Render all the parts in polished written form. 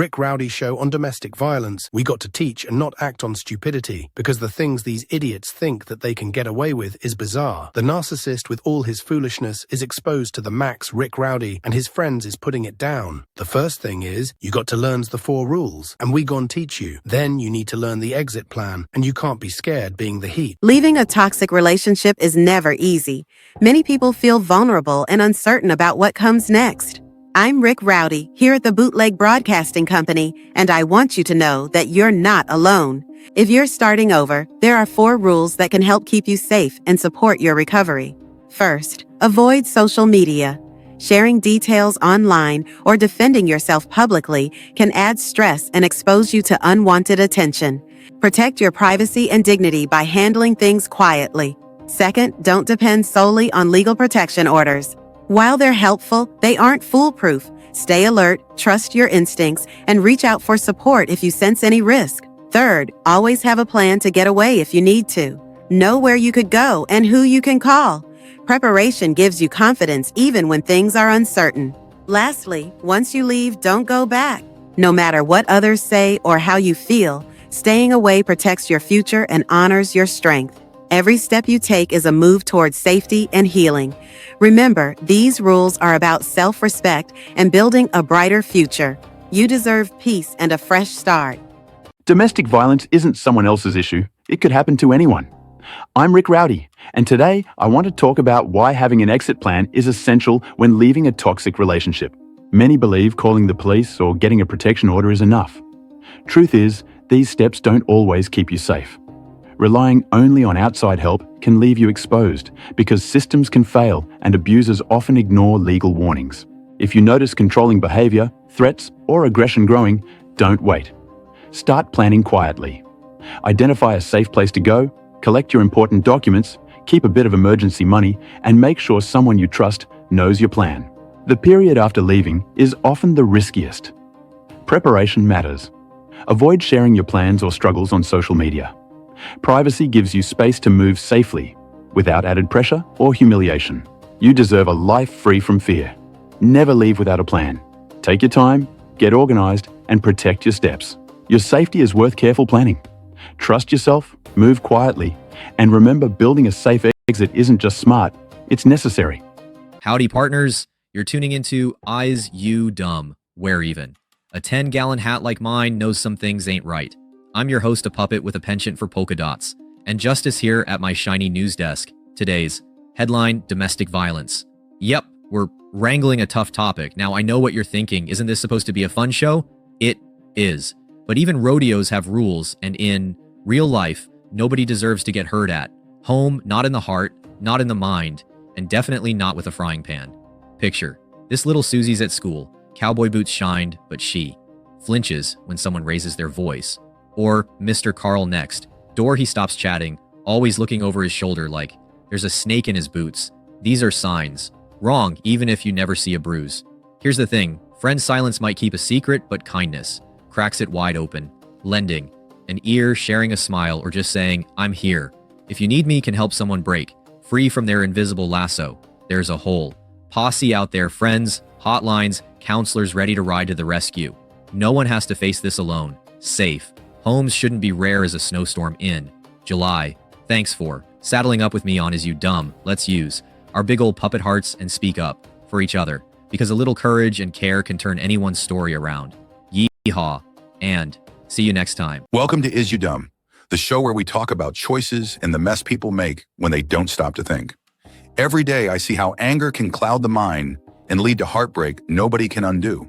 Rick Rowdy show on domestic violence. We got to teach and not act on stupidity, because the things these idiots think that they can get away with is bizarre. The narcissist with all his foolishness is exposed to the max Rick Rowdy, and his friends is putting it down. The first thing is, you got to learn the 4 rules, and we gon' teach you. Then you need to learn the exit plan, and you can't be scared being the heat. Leaving a toxic relationship is never easy. Many people feel vulnerable and uncertain about what comes next. I'm Rick Rowdy, here at the Bootleg Broadcasting Company, and I want you to know that you're not alone. If you're starting over, there are 4 rules that can help keep you safe and support your recovery. First, avoid social media. Sharing details online or defending yourself publicly can add stress and expose you to unwanted attention. Protect your privacy and dignity by handling things quietly. Second, don't depend solely on legal protection orders. While they're helpful, they aren't foolproof. Stay alert, trust your instincts, and reach out for support if you sense any risk. Third, always have a plan to get away if you need to. Know where you could go and who you can call. Preparation gives you confidence even when things are uncertain. Lastly, once you leave, don't go back. No matter what others say or how you feel, staying away protects your future and honors your strength. Every step you take is a move towards safety and healing. Remember, these rules are about self-respect and building a brighter future. You deserve peace and a fresh start. Domestic violence isn't someone else's issue. It could happen to anyone. I'm Rick Rowdy, and today I want to talk about why having an exit plan is essential when leaving a toxic relationship. Many believe calling the police or getting a protection order is enough. Truth is, these steps don't always keep you safe. Relying only on outside help can leave you exposed because systems can fail and abusers often ignore legal warnings. If you notice controlling behavior, threats, or aggression growing, don't wait. Start planning quietly. Identify a safe place to go, collect your important documents, keep a bit of emergency money, and make sure someone you trust knows your plan. The period after leaving is often the riskiest. Preparation matters. Avoid sharing your plans or struggles on social media. Privacy gives you space to move safely, without added pressure or humiliation. You deserve a life free from fear. Never leave without a plan. Take your time, get organized, and protect your steps. Your safety is worth careful planning. Trust yourself, move quietly, and remember, building a safe exit isn't just smart, it's necessary. Howdy, partners. You're tuning into Eyes You Dumb, Where Even. A 10-gallon hat like mine knows some things ain't right. I'm your host, a puppet with a penchant for polka dots, and Justice here at my shiny news desk. Today's headline: domestic violence. Yep, we're wrangling a tough topic. Now, I know what you're thinking. Isn't this supposed to be a fun show? It is. But even rodeos have rules, and in real life, nobody deserves to get hurt at. Home, not in the heart, not in the mind, and definitely not with a frying pan. Picture, this little Susie's at school. Cowboy boots shined, but she flinches when someone raises their voice. Or Mr. Carl next. Door he stops chatting, always looking over his shoulder like there's a snake in his boots. These are signs. Wrong, even if you never see a bruise. Here's the thing. Friend silence might keep a secret, but kindness cracks it wide open. Lending an ear, sharing a smile, or just saying, I'm here. If you need me, can help someone break free from their invisible lasso. There's a whole posse out there, friends, hotlines, counselors ready to ride to the rescue. No one has to face this alone. Safe. Homes shouldn't be rare as a snowstorm in July. Thanks for saddling up with me on Is You Dumb. Let's use our big old puppet hearts and speak up for each other, because a little courage and care can turn anyone's story around. Yeehaw, and see you next time. Welcome to Is You Dumb, the show where we talk about choices and the mess people make when they don't stop to think. Every day I see how anger can cloud the mind and lead to heartbreak nobody can undo.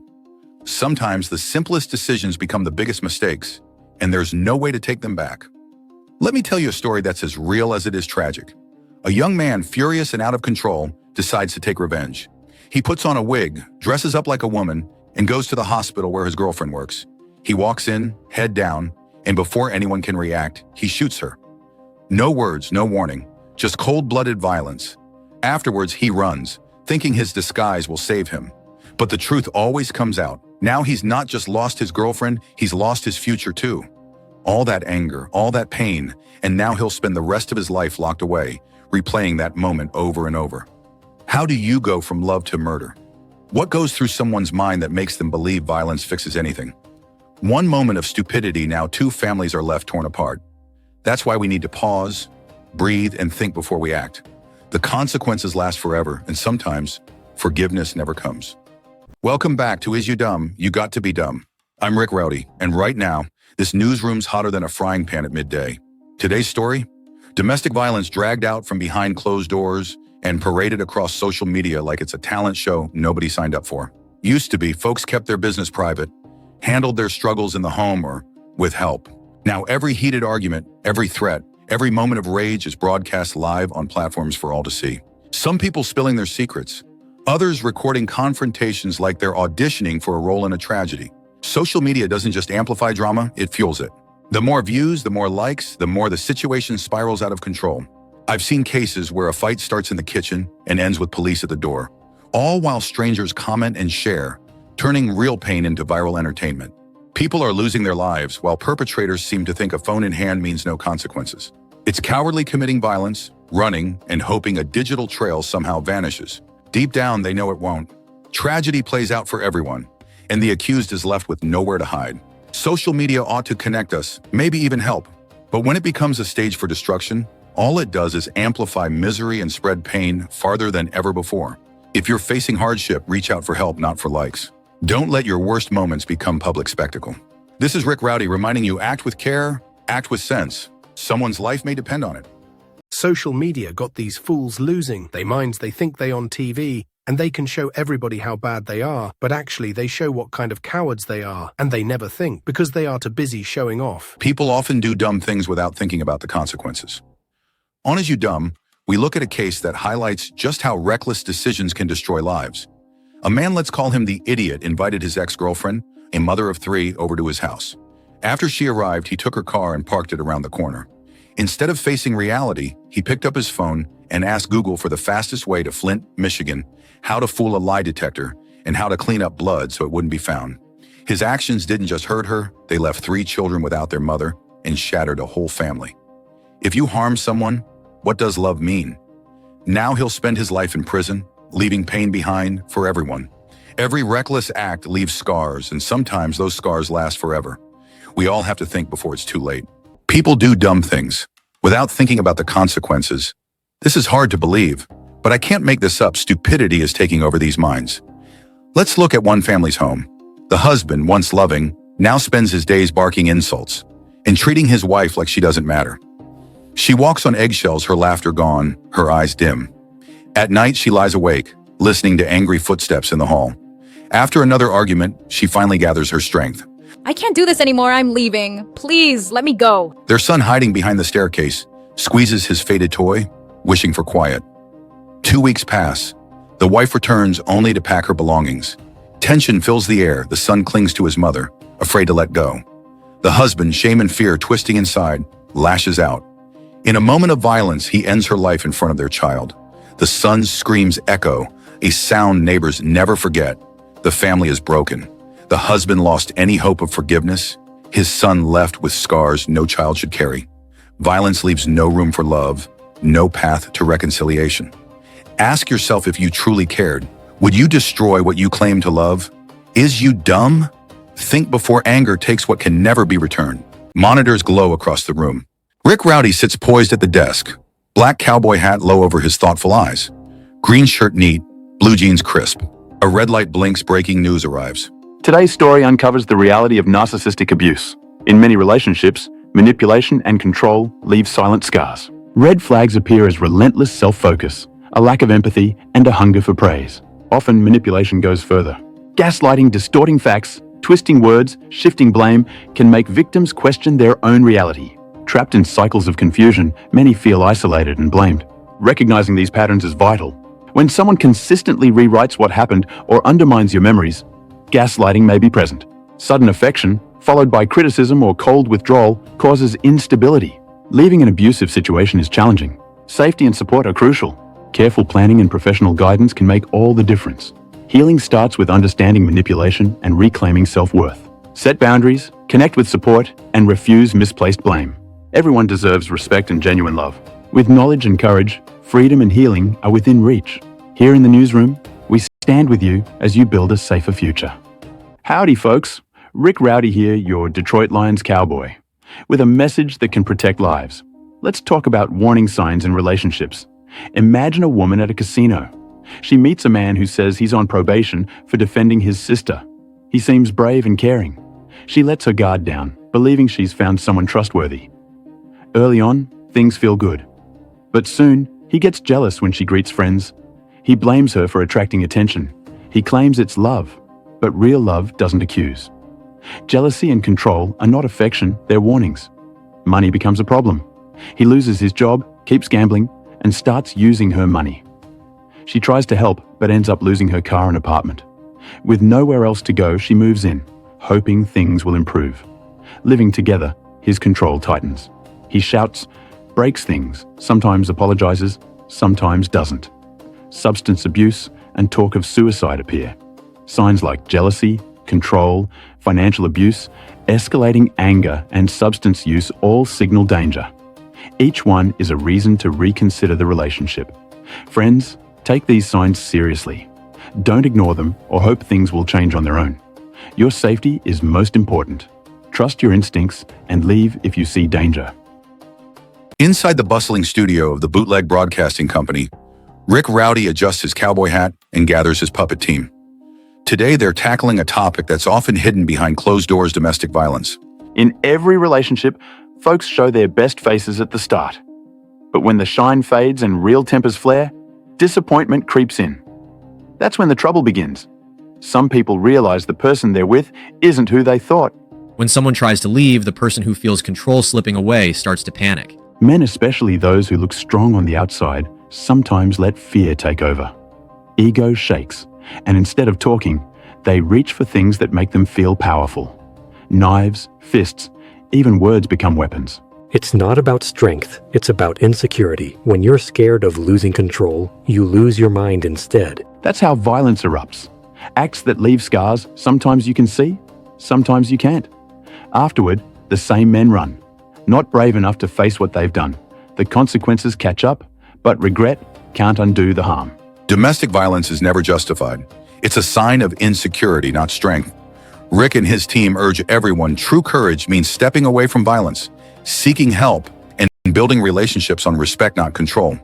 Sometimes the simplest decisions become the biggest mistakes, and there's no way to take them back. Let me tell you a story that's as real as it is tragic. A young man, furious and out of control, decides to take revenge. He puts on a wig, dresses up like a woman, and goes to the hospital where his girlfriend works. He walks in, head down, and before anyone can react, he shoots her. No words, no warning, just cold-blooded violence. Afterwards, he runs, thinking his disguise will save him. But the truth always comes out. Now he's not just lost his girlfriend, he's lost his future too. All that anger, all that pain, and now he'll spend the rest of his life locked away, replaying that moment over and over. How do you go from love to murder? What goes through someone's mind that makes them believe violence fixes anything? One moment of stupidity, now two families are left torn apart. That's why we need to pause, breathe, and think before we act. The consequences last forever, and sometimes forgiveness never comes. Welcome back to Is You Dumb? You Got to Be Dumb. I'm Rick Rowdy, and right now, this newsroom's hotter than a frying pan at midday. Today's story? Domestic violence dragged out from behind closed doors and paraded across social media like it's a talent show nobody signed up for. Used to be, folks kept their business private, handled their struggles in the home or with help. Now every heated argument, every threat, every moment of rage is broadcast live on platforms for all to see. Some people spilling their secrets, others recording confrontations like they're auditioning for a role in a tragedy. Social media doesn't just amplify drama, it fuels it. The more views, the more likes, the more the situation spirals out of control. I've seen cases where a fight starts in the kitchen and ends with police at the door, all while strangers comment and share, turning real pain into viral entertainment. People are losing their lives while perpetrators seem to think a phone in hand means no consequences. It's cowardly committing violence, running, and hoping a digital trail somehow vanishes. Deep down, they know it won't. Tragedy plays out for everyone, and the accused is left with nowhere to hide. Social media ought to connect us, maybe even help. But when it becomes a stage for destruction, all it does is amplify misery and spread pain farther than ever before. If you're facing hardship, reach out for help, not for likes. Don't let your worst moments become public spectacle. This is Rick Rowdy reminding you, act with care, act with sense. Someone's life may depend on it. Social media got these fools losing their minds. They think they on TV, and they can show everybody how bad they are, but actually they show what kind of cowards they are, and they never think because they are too busy showing off. People often do dumb things without thinking about the consequences. On Is You Dumb? We look at a case that highlights just how reckless decisions can destroy lives. A man, let's call him the idiot, invited his ex-girlfriend, a mother of three, over to his house. After she arrived, he took her car and parked it around the corner. Instead of facing reality, he picked up his phone and asked Google for the fastest way to Flint, Michigan, how to fool a lie detector, and how to clean up blood so it wouldn't be found. His actions didn't just hurt her, they left 3 children without their mother and shattered a whole family. If you harm someone, what does love mean? Now he'll spend his life in prison, leaving pain behind for everyone. Every reckless act leaves scars, and sometimes those scars last forever. We all have to think before it's too late. People do dumb things without thinking about the consequences. This is hard to believe, but I can't make this up. Stupidity is taking over these minds. Let's look at one family's home. The husband, once loving, now spends his days barking insults and treating his wife like she doesn't matter. She walks on eggshells, her laughter gone, her eyes dim. At night, she lies awake, listening to angry footsteps in the hall. After another argument, she finally gathers her strength. I can't do this anymore. I'm leaving. Please, let me go. Their son, hiding behind the staircase, squeezes his faded toy, wishing for quiet. 2 weeks pass. The wife returns only to pack her belongings. Tension fills the air. The son clings to his mother, afraid to let go. The husband, shame and fear twisting inside, lashes out. In a moment of violence, he ends her life in front of their child. The son's screams echo, a sound neighbors never forget. The family is broken. The husband lost any hope of forgiveness. His son left with scars no child should carry. Violence leaves no room for love, no path to reconciliation. Ask yourself, if you truly cared, would you destroy what you claim to love? Is you dumb? Think before anger takes what can never be returned. Monitors glow across the room. Rick Rowdy sits poised at the desk, black cowboy hat low over his thoughtful eyes. Green shirt neat, blue jeans crisp. A red light blinks, breaking news arrives. Today's story uncovers the reality of narcissistic abuse. In many relationships, manipulation and control leave silent scars. Red flags appear as relentless self-focus, a lack of empathy, and a hunger for praise. Often, manipulation goes further. Gaslighting, distorting facts, twisting words, shifting blame can make victims question their own reality. Trapped in cycles of confusion, many feel isolated and blamed. Recognizing these patterns is vital. When someone consistently rewrites what happened or undermines your memories, gaslighting may be present. Sudden affection, followed by criticism or cold withdrawal, causes instability. Leaving an abusive situation is challenging. Safety and support are crucial. Careful planning and professional guidance can make all the difference. Healing starts with understanding manipulation and reclaiming self-worth. Set boundaries, connect with support, and refuse misplaced blame. Everyone deserves respect and genuine love. With knowledge and courage, freedom and healing are within reach. Here in the newsroom, we stand with you as you build a safer future. Howdy, folks. Rick Rowdy here, your Detroit Lions cowboy, with a message that can protect lives. Let's talk about warning signs in relationships. Imagine a woman at a casino. She meets a man who says he's on probation for defending his sister. He seems brave and caring. She lets her guard down, believing she's found someone trustworthy. Early on, things feel good. But soon, he gets jealous when she greets friends. He blames her for attracting attention. He claims it's love, but real love doesn't accuse. Jealousy and control are not affection, they're warnings. Money becomes a problem. He loses his job, keeps gambling, and starts using her money. She tries to help, but ends up losing her car and apartment. With nowhere else to go, she moves in, hoping things will improve. Living together, his control tightens. He shouts, breaks things, sometimes apologizes, sometimes doesn't. Substance abuse and talk of suicide appear. Signs like jealousy, control, financial abuse, escalating anger, and substance use all signal danger. Each one is a reason to reconsider the relationship. Friends, take these signs seriously. Don't ignore them or hope things will change on their own. Your safety is most important. Trust your instincts and leave if you see danger. Inside the bustling studio of the Bootleg Broadcasting Company, Rick Rowdy adjusts his cowboy hat and gathers his puppet team. Today, they're tackling a topic that's often hidden behind closed doors: domestic violence. In every relationship, folks show their best faces at the start. But when the shine fades and real tempers flare, disappointment creeps in. That's when the trouble begins. Some people realize the person they're with isn't who they thought. When someone tries to leave, the person who feels control slipping away starts to panic. Men, especially those who look strong on the outside, sometimes let fear take over. Ego shakes, and instead of talking, they reach for things that make them feel powerful. Knives, fists, even words become weapons. It's not about strength, it's about insecurity. When you're scared of losing control, you lose your mind instead. That's how violence erupts. Acts that leave scars, sometimes you can see, sometimes you can't. Afterward, the same men run, not brave enough to face what they've done. The consequences catch up, but regret can't undo the harm. Domestic violence is never justified. It's a sign of insecurity, not strength. Rick and his team urge everyone true courage means stepping away from violence, seeking help, and building relationships on respect, not control.